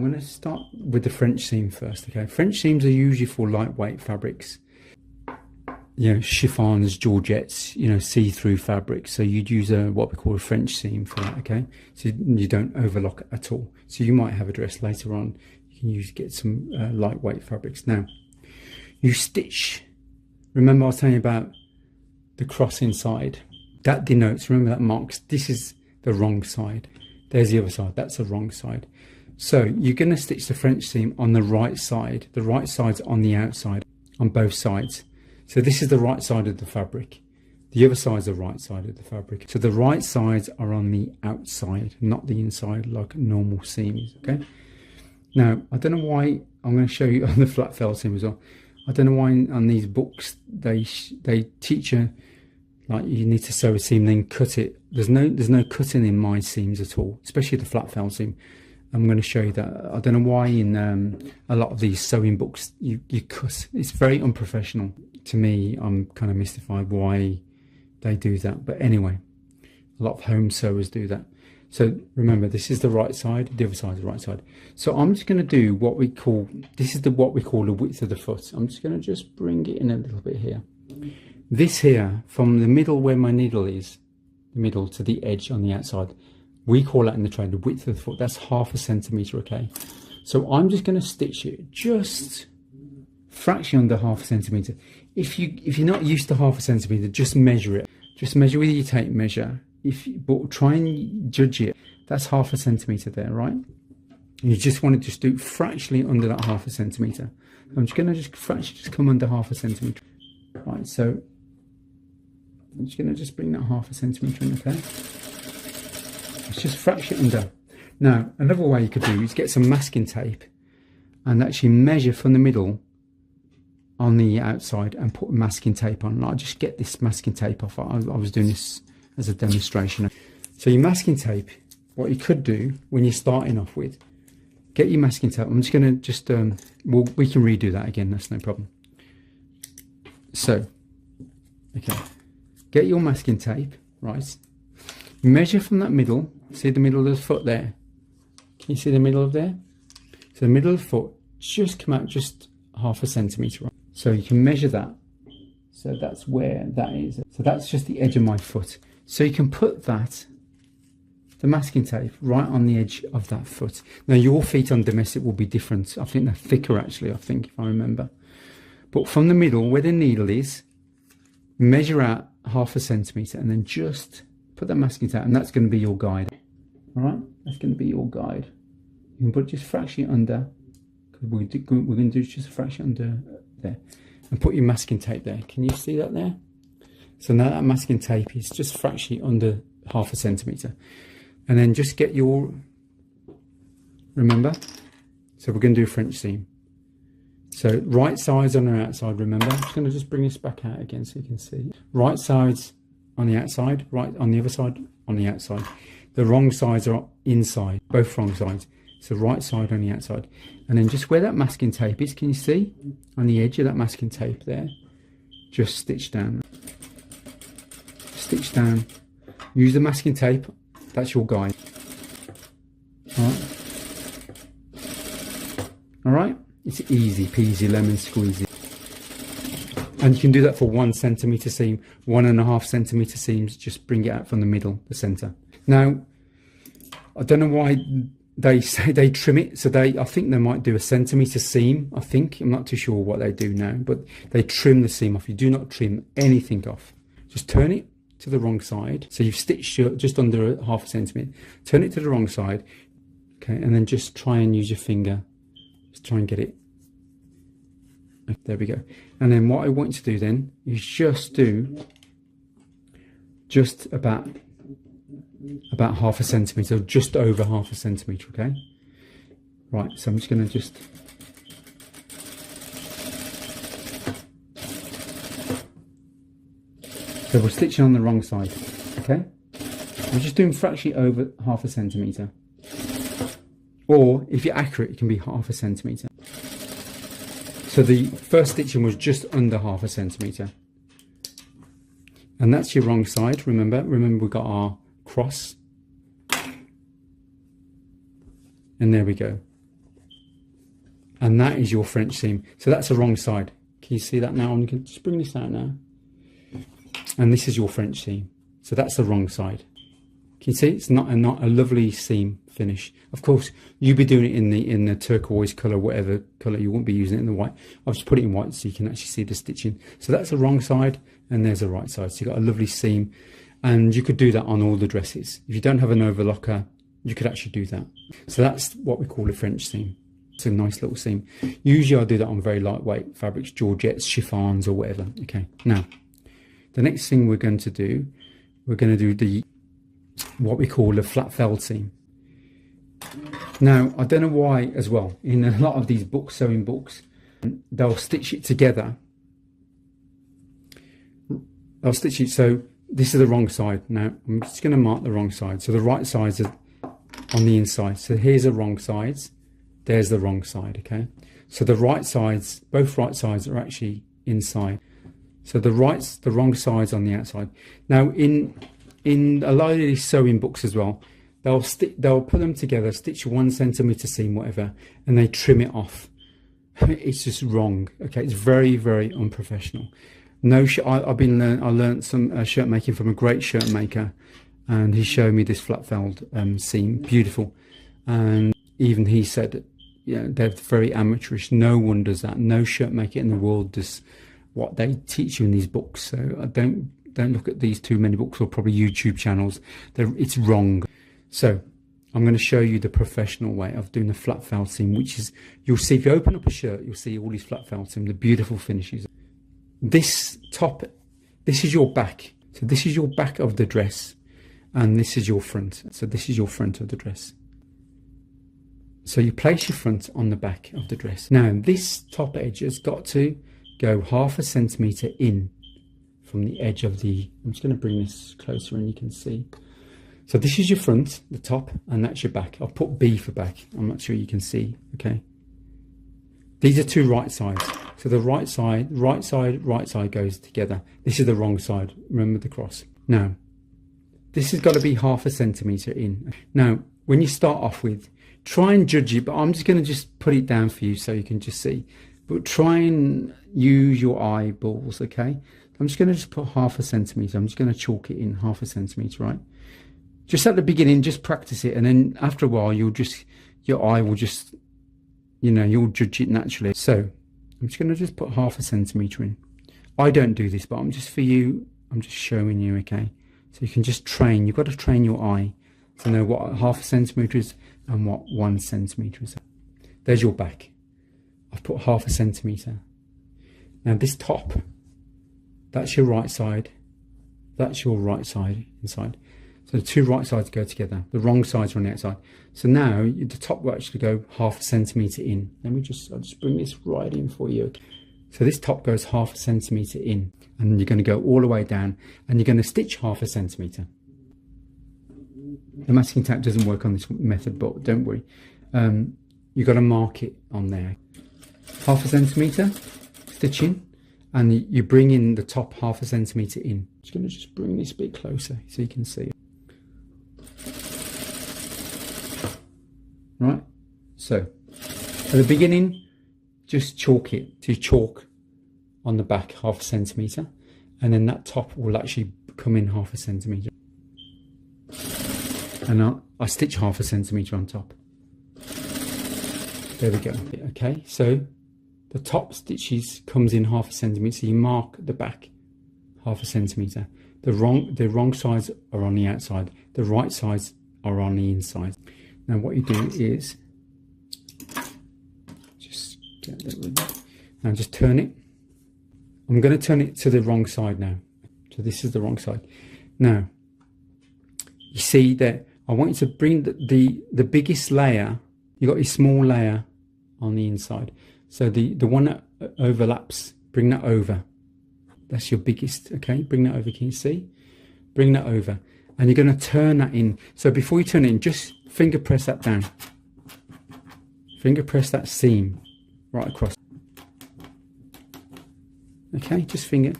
going to start with the French seam first, okay? French seams are usually for lightweight fabrics. You know, chiffons, georgettes, you know, see-through fabrics. So you'd use what we call a French seam for that, okay? So you don't overlock at all. So you might have a dress later on. You can get some lightweight fabrics. Now, you stitch. Remember I was telling you about the cross inside. That denotes, remember that marks, this is the wrong side. There's the other side, that's the wrong side. So you're going to stitch the French seam on the right side. The right side's on the outside, on both sides. So this is the right side of the fabric. The other side's the right side of the fabric. So the right sides are on the outside, not the inside like normal seams, okay? Now, I don't know why, I'm going to show you on the flat felt seam as well. I don't know why on these books they teach you like you need to sew a seam then cut it. There's no cutting in my seams at all, especially the flat felt seam. I'm going to show you that. I don't know why in a lot of these sewing books you cut. It's very unprofessional. To me, I'm kind of mystified why they do that. But anyway, a lot of home sewers do that. So remember, this is the right side, the other side is the right side. So I'm just going to do what we call, this is what we call the width of the foot. I'm just going to just bring it in a little bit here. This here, from the middle where my needle is, the middle to the edge on the outside, we call that in the trade the width of the foot. That's 1/2 centimetre, okay? So I'm just going to stitch it just fraction under 1/2 centimetre. If you're not used to 1/2 centimetre, just measure it. Just measure with your tape measure. But try and judge it. That's 1/2 centimetre there, right? You just want to just do fractionally under that 1/2 centimetre. I'm just going to just come under 1/2 centimetre. Right, so I'm just going to just bring that 1/2 centimetre in, okay? It's just fraction under. Now, another way you could do is get some masking tape and actually measure from the middle on the outside and put masking tape on. I'll just get this masking tape off. I was doing this as a demonstration. So your masking tape, what you could do when you're starting off with, get your masking tape. I'm just going to we can redo that again, that's no problem. So, okay, get your masking tape, right? Measure from that middle, see the middle of the foot there? Can you see the middle of there? So the middle of the foot, just come out just 1/2 centimetre, right? So you can measure that. So that's where that is. So that's just the edge of my foot. So you can put that, the masking tape, right on the edge of that foot. Now your feet on domestic will be different. I think they're thicker actually, I think, if I remember. But from the middle, where the needle is, measure out 1/2 centimetre and then just put that masking tape, and that's going to be your guide. All right, that's going to be your guide. You can put just fraction under, because we're going to do just a fraction under there, and put your masking tape there. Can you see that there? So now that masking tape is just fractionally under 1/2 centimetre. And then just get your, remember, so we're going to do a French seam. So right sides on the outside, remember. I'm just going to just bring this back out again so you can see. Right sides on the outside, right on the other side on the outside. The wrong sides are inside, both wrong sides. So right side on the outside. And then just where that masking tape is, can you see? On the edge of that masking tape there, just stitch down. Stitch down. Use the masking tape, that's your guide. Alright. Alright? It's easy peasy lemon squeezy. And you can do that for 1 centimetre seam, 1.5 centimetre seams, just bring it out from the middle, the centre. Now, I don't know why they say they trim it, so I think they might do a centimetre seam, I think. I'm not too sure what they do now, but they trim the seam off. You do not trim anything off. Just turn it to the wrong side. So you've stitched just under 1/2 centimetre. Turn it to the wrong side, okay, and then just try and use your finger. Just try and get it. There we go. And then what I want you to do then is just do just about 1/2 centimetre, just over 1/2 centimetre, okay? Right, so I'm just going to just so we're stitching on the wrong side, okay? We're just doing fractionally over 1/2 centimetre. Or if you're accurate, it can be 1/2 centimetre. So the first stitching was just under 1/2 centimetre. And that's your wrong side, remember? Remember we've got our cross. And there we go. And that is your French seam. So that's the wrong side. Can you see that now? You can just bring this out now. And this is your French seam. So that's the wrong side. Can you see? It's not a lovely seam finish. Of course, you'd be doing it in the turquoise colour, whatever colour. You won't be using it in the white. I've just put it in white so you can actually see the stitching. So that's the wrong side, and there's the right side. So you've got a lovely seam, and you could do that on all the dresses. If you don't have an overlocker, you could actually do that. So that's what we call a French seam. It's a nice little seam. Usually I do that on very lightweight fabrics, georgettes, chiffons, or whatever. Okay, now the next thing we're going to do, what we call a flat felled seam. Now, I don't know why as well, in a lot of these books, sewing books, they'll stitch it together. They'll stitch it, so this is the wrong side. Now, I'm just going to mark the wrong side. So the right sides are on the inside. So here's the wrong sides. There's the wrong side, okay? So the right sides, both right sides are actually inside. So the wrong side's on the outside. Now, in a lot of these sewing books as well, they'll put them together, stitch 1 centimetre seam, whatever, and they trim it off. It's just wrong. Okay, it's very, very unprofessional. No, I learned some shirt making from a great shirt maker, and he showed me this flat felled seam, beautiful. And even he said, yeah, they're very amateurish. No one does that. No shirt maker in the world does what they teach you in these books. So I don't look at these too many books or probably YouTube channels. It's wrong. So I'm going to show you the professional way of doing a flat felled seam, which is, you'll see if you open up a shirt, you'll see all these flat felled seam, the beautiful finishes. This is your back. So this is your back of the dress, and this is your front. So this is your front of the dress. So you place your front on the back of the dress. Now this top edge has got to go 1/2 centimetre in from the edge of the, I'm just going to bring this closer and you can see. So this is your front, the top, and that's your back. I'll put B for back. I'm not sure you can see, okay? These are two right sides. So the right side goes together. This is the wrong side, remember the cross. Now, this has got to be 1/2 centimetre in. Now, when you start off with, try and judge it, but I'm just going to just put it down for you so you can just see. But try and use your eyeballs, okay? I'm just going to put 1/2 centimetre. I'm just going to chalk it in 1/2 centimetre, right? Just at the beginning, just practice it, and then after a while, your eye will just, you'll judge it naturally. So I'm just going to just put 1/2 centimetre in. I don't do this, but I'm just for you. I'm just showing you, okay? So you can just train. You've got to train your eye to know what 1/2 centimetre is and what 1 centimetre is. There's your back. I've put 1/2 centimetre. Now this top, that's your right side. That's your right side inside. So the two right sides go together. The wrong sides are on the outside. So now the top will actually go 1/2 centimetre in. I'll just bring this right in for you. So this top goes 1/2 centimetre in, and you're going to go all the way down, and you're going to stitch 1/2 centimetre. The masking tape doesn't work on this method, but don't worry. You've got to mark it on there. 1/2 centimetre stitching, and you bring in the top 1/2 centimetre in. I'm just going to bring this bit closer so you can see it. Right, so at the beginning, just chalk it. To chalk on the back 1/2 centimetre, and then that top will actually come in 1/2 centimetre. And I stitch 1/2 centimetre on top. There we go. Okay, so the top stitches comes in 1/2 centimetre, so you mark the back 1/2 centimetre. The wrong sides are on the outside. The right sides are on the inside. Now what you do is just get that rid of it. Now just turn it. I'm going to turn it to the wrong side now. So this is the wrong side. Now you see that I want you to bring the biggest layer. You got your small layer on the inside. So the one that overlaps, bring that over. That's your biggest, okay? Bring that over, can you see? Bring that over. And you're going to turn that in. So before you turn it in, just finger press that down. Finger press that seam right across. Okay, just finger.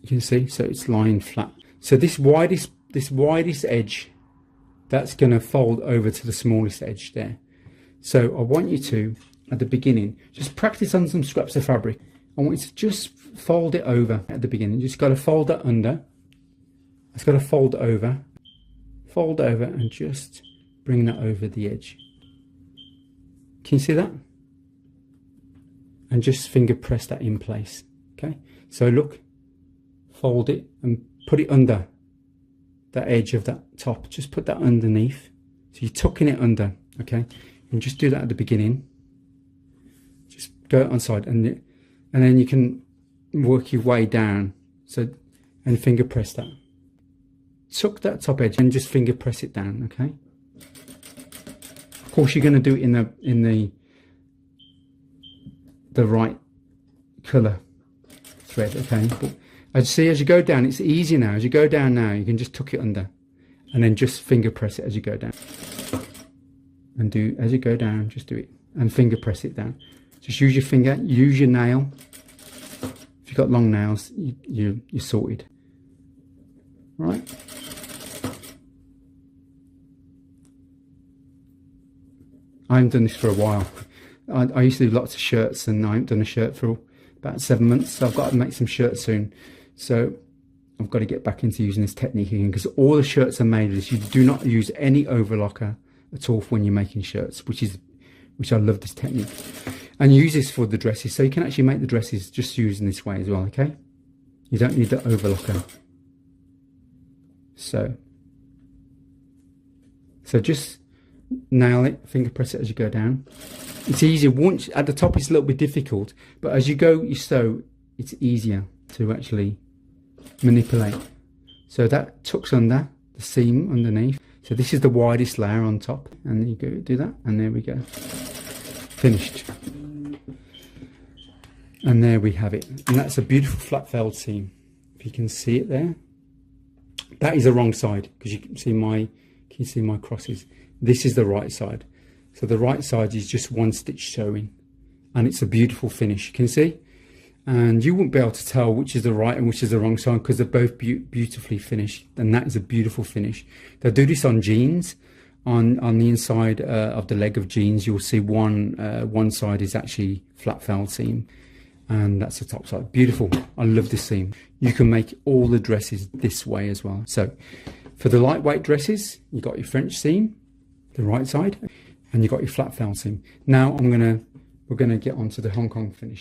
You can see, so it's lying flat. So this widest edge, that's going to fold over to the smallest edge there. So I want you to, at the beginning, just practice on some scraps of fabric. I want you to just fold it over at the beginning. You just got to fold that under. It's got to fold over, and just bring that over the edge. Can you see that? And just finger press that in place. Okay, so look, fold it and put it under that edge of that top. Just put that underneath. So you're tucking it under, okay? And just do that at the beginning. Just go on side, and then you can work your way down. So, and finger press that. Tuck that top edge and just finger press it down, okay? Of course, you're going to do it in the right colour thread, okay? But as you go down, it's easy now. As you go down now, you can just tuck it under, and then just finger press it as you go down. And as you go down, just do it and finger press it down. Just use your finger, use your nail. If you've got long nails, you're sorted. Right? I haven't done this for a while. I used to do lots of shirts, and I haven't done a shirt for about 7 months. So I've got to make some shirts soon. So I've got to get back into using this technique again, because all the shirts are made of this. You do not use any overlocker at all when you're making shirts, which I love this technique. And use this for the dresses. So you can actually make the dresses just using this way as well, okay? You don't need the overlocker. So just nail it, finger press it as you go down. It's easier. Once at the top, it's a little bit difficult, but as you go, you sew, it's easier to actually manipulate. So that tucks under the seam underneath. So this is the widest layer on top, and you go do that, and there we go, finished. And there we have it, and that's a beautiful flat felled seam. If you can see it there, that is the wrong side, because you can see my crosses. This is the right side. So the right side is just one stitch sewing, and it's a beautiful finish. You can see, and you won't be able to tell which is the right and which is the wrong side, because they're both beautifully finished, and that is a beautiful finish. They'll do this on jeans. On the inside of the leg of jeans, you'll see one side is actually flat felled seam, and that's the top side. Beautiful. I love this seam. You can make all the dresses this way as well. So for the lightweight dresses, you got your French seam, the right side, and you got your flat fell seam. Now we're gonna get onto the Hong Kong finish.